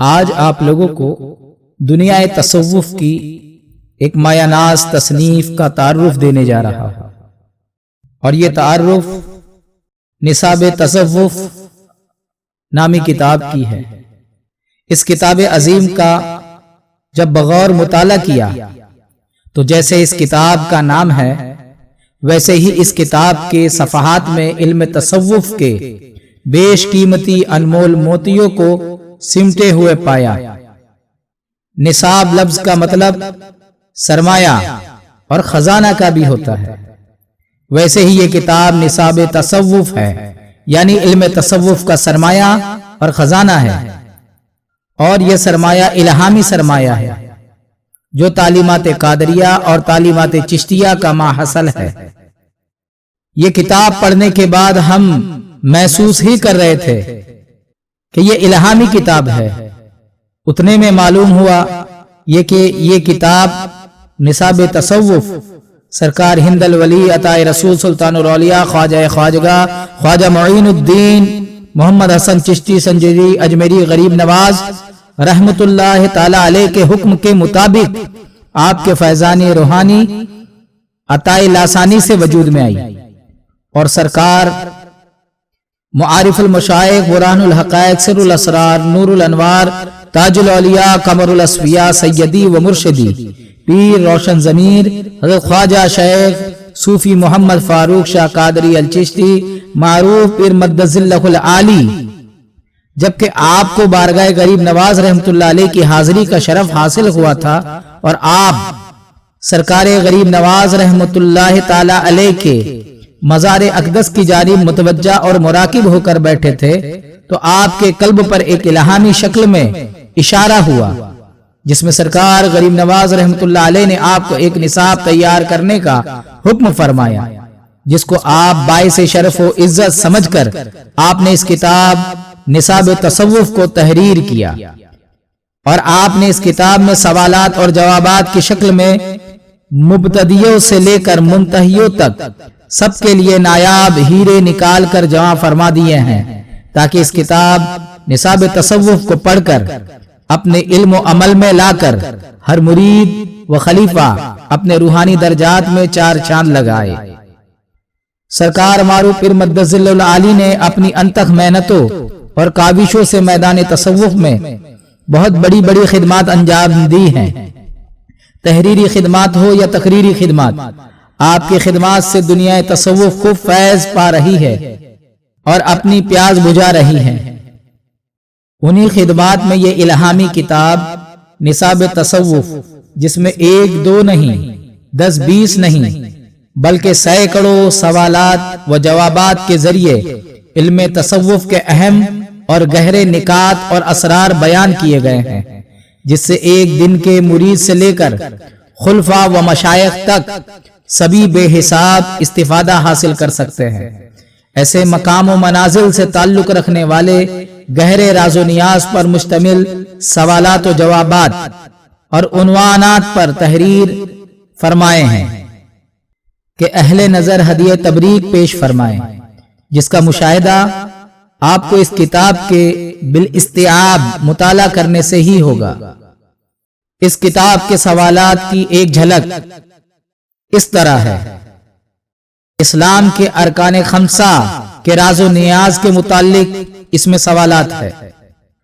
آج آپ لوگوں کو دنیا تصوف کی ایک مایہ ناز تصنیف کا تعارف دینے جا رہا ہوں، اور یہ تعارف نصاب تصوف نامی کتاب کی ہے۔ اس کتاب عظیم کا جب بغور مطالعہ کیا تو جیسے اس کتاب کا نام ہے ویسے ہی اس کتاب کے صفحات میں علم تصوف کے بیش قیمتی انمول موتیوں کو سمٹے ہوئے پایا۔ نصاب لفظ کا مطلب سرمایہ اور خزانہ کا بھی ہوتا ہے، ویسے ہی یہ کتاب نصاب تصوف ہے، یعنی علم تصوف کا سرمایہ اور خزانہ ہے، اور یہ سرمایہ الہامی سرمایہ ہے جو تعلیمات قادریہ اور تعلیمات چشتیہ کا ماحصل ہے۔ یہ کتاب پڑھنے کے بعد ہم محسوس ہی کر رہے تھے کہ یہ الہامی کتاب ہے، اتنے میں معلوم ہوا یہ کتاب نصاب تصوف سرکار ہند الولی عطا رسول سلطان الاولیاء خواجہ خواجگاہ خواجہ معین الدین محمد حسن چشتی سنجری اجمیری غریب نواز رحمت اللہ تعالی علیہ کے حکم کے مطابق آپ کے فیضان روحانی عطا لاسانی سے وجود میں آئی، اور سرکار معارف المشائخ برہان الحقائق سر الاسرار نور الانوار تاج الاولیاء قمر الاصفیاء سیدی و مرشدی پیر روشن ضمیر حضرت خواجہ شیخ صوفی محمد فاروق شاہ قادری الچشتی معروف پیر مدظ اللہ العالی، جبکہ آپ کو بارگاہ غریب نواز رحمت اللہ علیہ کی حاضری کا شرف حاصل ہوا تھا اور آپ سرکار غریب نواز رحمت اللہ تعالی علیہ کے مزار اقدس کی جانب متوجہ اور مراقب ہو کر بیٹھے تھے، تو آپ کے قلب پر ایک الہامی شکل میں اشارہ ہوا جس میں سرکار غریب نواز رحمت اللہ علیہ نے آپ کو ایک نصاب تیار کرنے کا حکم فرمایا، جس کو آپ باعث شرف و عزت سمجھ کر آپ نے اس کتاب نصاب تصوف کو تحریر کیا، اور آپ نے اس کتاب میں سوالات اور جوابات کی شکل میں مبتدیوں سے لے کر منتہیوں تک سب کے لیے نایاب ہیرے نکال کر جمع فرما دیے ہیں، تاکہ اس کتاب نصاب تصوف کو پڑھ کر اپنے علم و عمل میں لا کر ہر مرید و خلیفہ اپنے روحانی درجات میں چار چاند لگائے۔ سرکار معروف پیر مدظ اللہ العالی نے اپنی انتھک محنتوں اور کاوشوں سے میدان تصوف میں بہت بڑی بڑی خدمات انجام دی ہیں، تحریری خدمات ہو یا تقریری خدمات۔ آپ کی خدمات سے دنیا تصوف خوب فیض پا رہی ہے اور اپنی پیاس بجھا رہی ہے۔ انہی خدمات میں یہ الہامی کتاب نصاب تصوف، جس میں 1-2 نہیں 10-20 نہیں بلکہ سینکڑوں سوالات و جوابات کے ذریعے علم تصوف کے اہم اور گہرے نکات اور اسرار بیان کیے گئے ہیں، جس سے ایک دن کے مرید سے لے کر خلفاء و مشائخ تک سبھی بے حساب استفادہ حاصل کر سکتے ہیں۔ ایسے مقام و منازل سے تعلق رکھنے والے گہرے راز و نیاز پر مشتمل سوالات و جوابات اور عنوانات پر تحریر فرمائے ہیں کہ اہل نظر ہدیہ تبریک پیش فرمائیں، جس کا مشاہدہ آپ کو اس کتاب کے بالاستیعاب مطالعہ کرنے سے ہی ہوگا۔ اس کتاب کے سوالات کی ایک جھلک اس طرح ہے۔ اسلام کے ارکان خمسہ کے راز و نیاز کے متعلق اس میں سوالات ہے،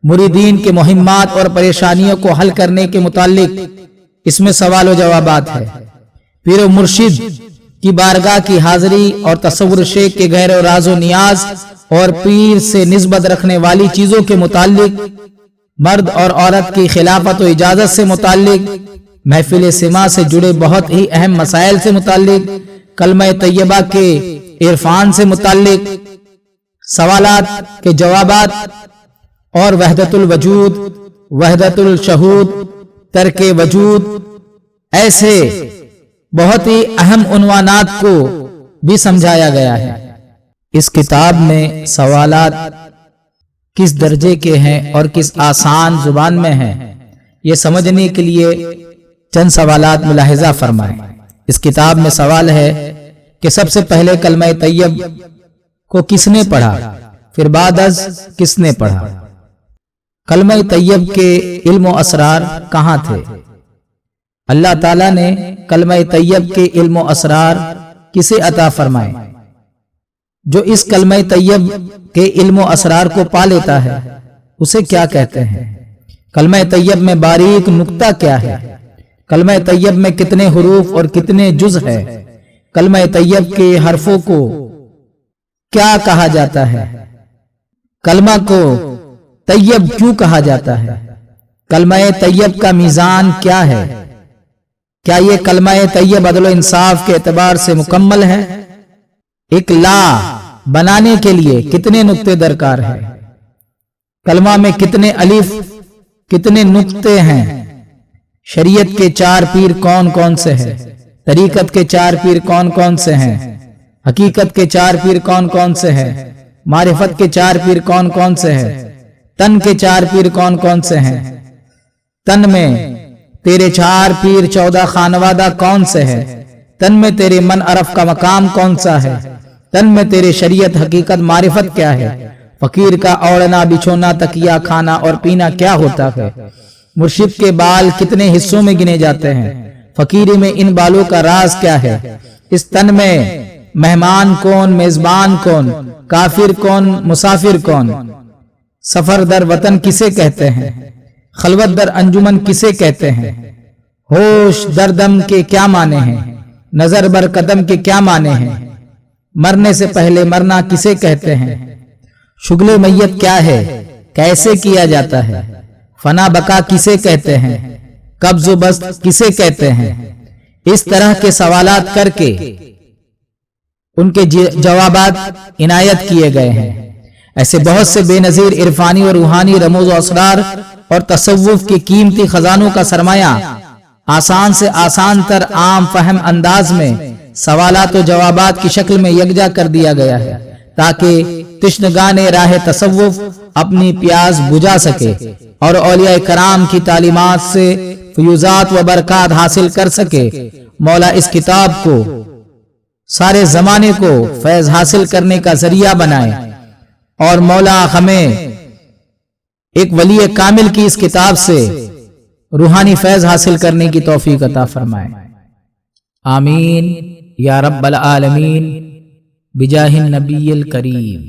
مریدین کے مہمات اور پریشانیوں کو حل کرنے کے متعلق اس میں سوال و جوابات ہے، پیر و مرشد کی بارگاہ کی حاضری اور تصور شیخ کے گہرے راز و نیاز اور پیر سے نسبت رکھنے والی چیزوں کے متعلق، مرد اور عورت کی خلافت و اجازت سے متعلق، محفل سما سے جڑے بہت ہی اہم مسائل سے متعلق، کلمہ طیبہ کے عرفان سے متعلق سوالات کے جوابات، اور وحدت الوجود، وحدت الشہود، ترک وجود، ایسے بہت ہی اہم عنوانات کو بھی سمجھایا گیا ہے۔ اس کتاب میں سوالات کس درجے کے ہیں اور کس آسان زبان میں ہیں، یہ سمجھنے کے لیے چند سوالات ملاحظہ فرمائیں۔ اس کتاب میں سوال ہے کہ سب سے پہلے کلمہ طیب کو کس نے پڑھا، پھر بعد از کس نے پڑھا۔ کلمہ طیب کے علم و اسرار کہاں تھے؟ اللہ تعالیٰ نے کلمہ طیب کے علم و اسرار کسے عطا فرمائے؟ جو اس کلمہ طیب کے علم و اسرار کو پا لیتا ہے اسے کیا کہتے ہیں؟ کلمہ طیب میں باریک نقطہ کیا ہے؟ کلمہ طیب میں کتنے حروف اور کتنے جز ہے؟ کلمہ طیب کے حرفوں کو کیا کہا جاتا ہے؟ کلمہ کو طیب کیوں کہا جاتا ہے؟ کلمہ طیب کا میزان کیا ہے؟ کیا یہ کلمہ طیب عدل و انصاف کے اعتبار سے مکمل ہے؟ ایک لا بنانے کے لیے کتنے نقطے درکار ہے؟ کلمہ میں کتنے الف کتنے نقطے ہیں؟ شریعت کے 4 پیر کون کون سے ہیں؟ طریقت کے 4 پیر کون کون سے ہیں؟ حقیقت کے 4 پیر کون کون سے ہیں؟ معرفت کے 4 پیر کون کون سے ہیں؟ تن کے 4 پیر کون کون سے ہیں؟ تن میں تیرے 4 پیر 14 خانوادہ کون سے ہے؟ تن میں تیرے من عرف کا مقام کون سا ہے؟ تن میں تیرے شریعت حقیقت معرفت کیا ہے؟ فقیر کا اوڑنا بچھونا تکیہ کھانا اور پینا کیا ہوتا ہے؟ مرشد کے بال کتنے حصوں میں گنے جاتے ہیں؟ فقیری میں ان بالوں کا راز کیا ہے؟ اس تن میں مہمان کون، میزبان کون، کافر کون، مسافر کون؟ سفر در وطن کسے کہتے ہیں؟ خلوت در انجمن کسے کہتے ہیں؟ ہوش در دم کے کیا معنی ہیں؟ نظر بر قدم کے کیا معنی ہیں؟ مرنے سے پہلے مرنا کسے کہتے ہیں؟ شغل میت کیا ہے؟ کیسے کیا جاتا ہے؟ فنا بقا کسے کہتے ہیں؟ قبض و بسط کسے کہتے ہیں؟ اس طرح کے سوالات کر کے ان کے جوابات عنایت کیے گئے ہیں۔ ایسے بہت سے بے نظیر عرفانی اور روحانی رموز و اسرار اور تصوف کے قیمتی خزانوں کا سرمایہ آسان سے آسان تر عام فہم انداز میں سوالات و جوابات کی شکل میں یکجا کر دیا گیا ہے تاکہ تشنگان راہ تصوف اپنی پیاس بجھا سکے اور اولیاء کرام کی تعلیمات سے فیوزات و برکات حاصل کر سکے۔ مولا اس کتاب کو سارے زمانے کو فیض حاصل کرنے کا ذریعہ بنائے اور مولا ہمیں ایک ولی کامل کی اس کتاب سے روحانی فیض حاصل کرنے کی توفیق عطا فرمائے۔ آمین یا رب العالمین بجاہ النبی الکریم۔